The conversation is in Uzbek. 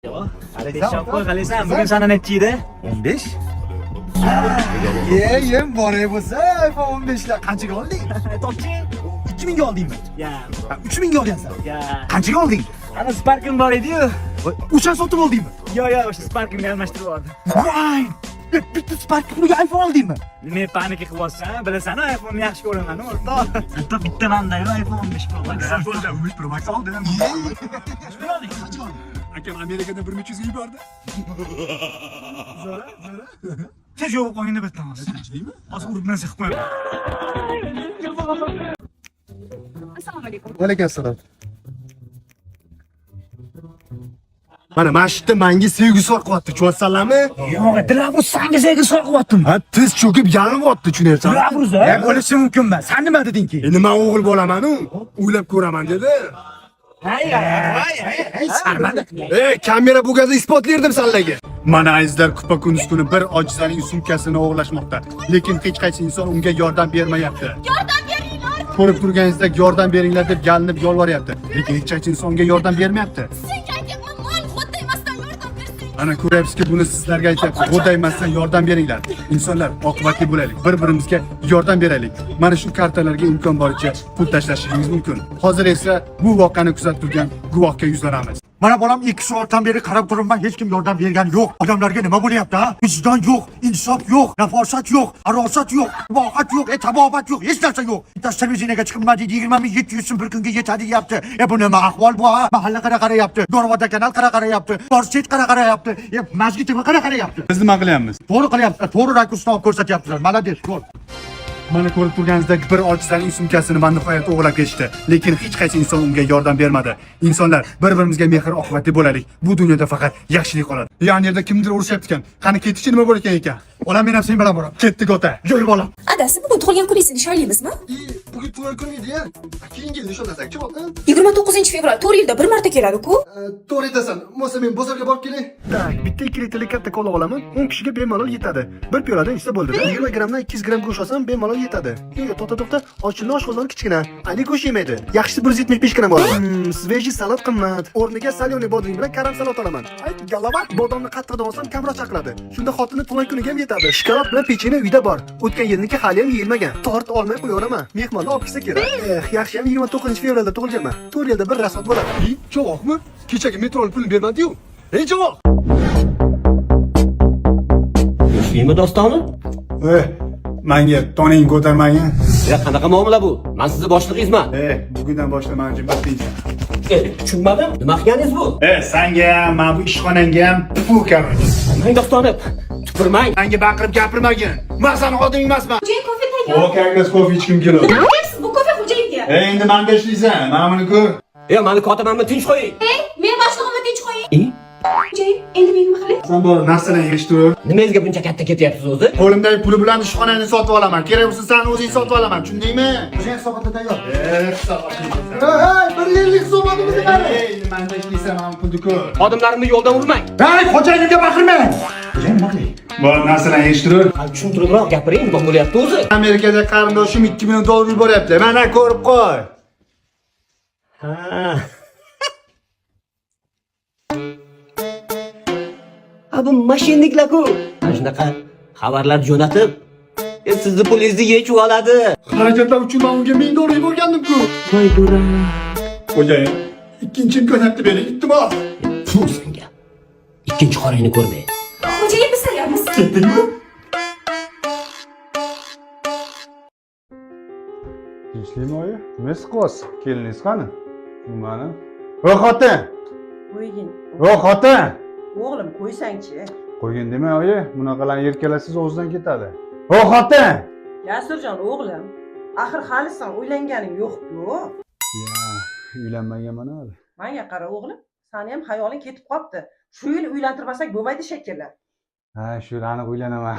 Yo, Aleshoppa qalaysan? Bugun sana necha edi? 15. Yem bor bo'lsa, iPhone 15 lar qanchaga olding? Topchi? 2000 ga oldingmi? Ya, 3000 ga olgansan. ya. Qanchaga olding? Ana Spark'im bor edi-yu. O'sha sotib oldingmi? Yo, o'sha Spark'imni almashtirib oldim. Voy! Bitta Spark puliga iPhone oldingmi? Nima panika qilyapsan? Bilasan, iPhone'ni yaxshi ko'raman, o'rtoq. Bitta manda iPhone 15 Pro Max. iPhone 15 Pro Max oldim. Akam Amerikadan 1300 ga yubordi. Zo'ra. Tez yo'q qo'yingni bitamiz. Tinchlikmi? Hozir urib narsa qilib qo'yaman. Assalomu alaykum. Va alaykum assalom. Mana mashitda menga sevgi so'qyapti, tushunsanlarmi? Yo'q, dilabur senga sevgi so'qyaptim. Ha, tiz cho'kib yalvyapti, tushunyapsan? Dilabur-za? Bo'lishi mumkinmi? Sen nima dedingki? Endi men o'g'il bo'laman-u, o'ylab ko'raman dedi. Hay, sarmanda. Kamera bu gazda isbotlardim senlarga. Mana azizlar, kupa kunduz kuni bir ojizlarning sumkasini o'g'irlashmoqda. Lekin hech qaysi inson unga yordam bermayapti. Yordam beringlar. Ko'rib turganingizdek yordam beringlar deb yalinib yolvoryapti. Lekin hech qaysi inson unga yordam bermayapti. Senga aytyapman, mol xuddi emasdan yordam bersang. Ana ko'ryapsizki, buni sizlarga aytyapman. G'o'daymasdan yordam beringlar. Insonlar, oqibatli bo'laylik. Bir-birimizga yordam beraylik. Mana shu kartalarga imkon boricha pul tashlashingiz mumkin. Hozir esa bu voqeani kuzatib turgan guvohga yuzlanamiz. Mana bolam 2 soatdan beri qarab turibman, hech kim yordam bergani yo'q. Odamlarga nima bo'lyapti, ha? Vijdon yo'q, insof yo'q, nafosat yo'q, arosat yo'q, ibohat yo'q, tabobat yo'q, hech narsa yo'q. Bittasi televiziyaga chiqib nima deydi, 20.700 so'm bir kunga yetadi deyapti. Bu nima ahvol bu, ha? Mahalla qarayapti, Dorvoda kanal qarayapti, Torsset qarayapti, Mazgi TV qarayapti. Biz nima qilyapmiz? To'g'ri qilyapti, to'g'ri rakursni olib ko'rsatyaptilar. Malades, ko'r. Mana ko'rib turganingizdek bir ojizlarning sumkasini man nihoyat o'g'irlab ketishdi. Lekin hech qaysi inson unga yordam bermadi. Insonlar, bir-birimizga mehr oqibatli bo'laylik. Bu dunyoda faqat yaxshilik qoladi. Ya'ni yerda kimdir urushyapti ekan. Qani ketishi nima bo'lar ekan? Olam men ham sen bilan boraman. Ketdik ota. Yur bolam. Adasi, bugun tug'ilgan kuningizni nishonlaymizmi? Bugun tug'ilgan kun edi-ya. Keyingi yil nishonlasak-chi, bo'ldi? 29-fevral 4 yilda bir marta keladi-ku. To'g'ri aytasan. Bo'lsa men bozorga borib kelay. Tak, bitta 2 litrlik katta kola olaman. 10 kishiga bemalol yetadi. Bir piyoladan ichsa bo'ldi-da. 20 grammdan 200 gramm go'sht olsam bemalol yetadi. Yo'q, to'xta. Ochilni oshqozoni kichkina. Ali go'sht yemaydi. Yaxshisi 175 gramm olaman. Sveji salat qimmat. O'rniga solyoniy bodring bilan karam salat olaman. Ay, galavat bodomni qattiqdan olsam kamroq chaqiladi. Shunda xotini tug'ilgan kuniga ham yetadi. Shikolat bilan pechene uyda bor. O'tgan yilniki hali ham yeyilmagan. Tort olmay qo'yaveraman. Mehmonni olib kelsa kerak. Yaxshi ham 29-fevralda tug'ilganman. 4 yilda bir rasot bo'ladi. Chovoqmi? Kechagi metrol pulni bermadi-yu. Ey chovoq! Yoshlikmi dostoni? Menga toning ko'tarmagin. Qanaqa muomala bu? Men sizni boshlig'ingizman. Bugundan boshlab meni jimbatlaysan. Tushunmadim. Nima qilganingiz bu? Senga ham, men bu ishxonangga ham tufu korоче. Ming dostoni, tupurmang. Menga baqirib gapirmagin. Men seni xotining emasman. Xo'jayin kofe tayyor. Kangas kofe ichkim keladi. Nima deyapsiz? Bu kofe xo'jayinga. Endi menga ishlaysan. Men buni ko'r. Meni kotimanmi tinch qo'ying. Men boshlig'imni tinch qo'ying. Xo'jayin, endi menga nima qiling? Sen bor narsalarni yig'ishtir. Nimangizga buncha katta ketyapsiz o'zi? Qo'limdagi puli bilan ishxonani sotib olaman. Kerak bo'lsa sen o'zing sotib olaman. Tushundingmi? O'sha hisobotda tayyor. Bir yillik hisobotimizni qara. Menda ishlaysan, men pulni ko'r. Xodimlarimni yo'ldan urmang. Hey, xo'jayinga baqirmang. Xo'jayin nima qiling? Bor narsalarni yig'ishtir. Tushuntiribroq gapiring, nima bo'lyapti o'zi? Amerikada qarindoshim 2 million dollar yuboryapti. Mana ko'rib qo'y. Ha. Bu mashinniklar-ku. Mana shunaqa xabarlar jo'natib, sizni pulingizni yechib oladi. Xarajatlar uchun men unga 1000 dollar yuborgandim-ku. Voy bo'ra. Xo'jayin, ikkinchi imkoniyatni bering, iltimos. Fu senga. Ikkinchi qoringni ko'rmay. Xo'jayin, biz tayyormiz. Ketdingmi? Tinchlikmi oyi? Nima qilyapsiz? Keliningiz qani? Mana. O xotin! Qo'ygin. O xotin! O'g'lim qo'ysang-chi. Qo'ygin demang oyi, bunaqalarni yelkalasiz o'zidan ketadi. O xotin! Jasurjon o'g'lim, axir hali sen uylanganing yo'q-ku. Ya, uylanmaganman hali. Menga qara o'g'lim, seni ham hayoling ketib qopti. Shu yil uylantirmasak bo'lmaydi shekilli. Ha, shu aniq uylanaman.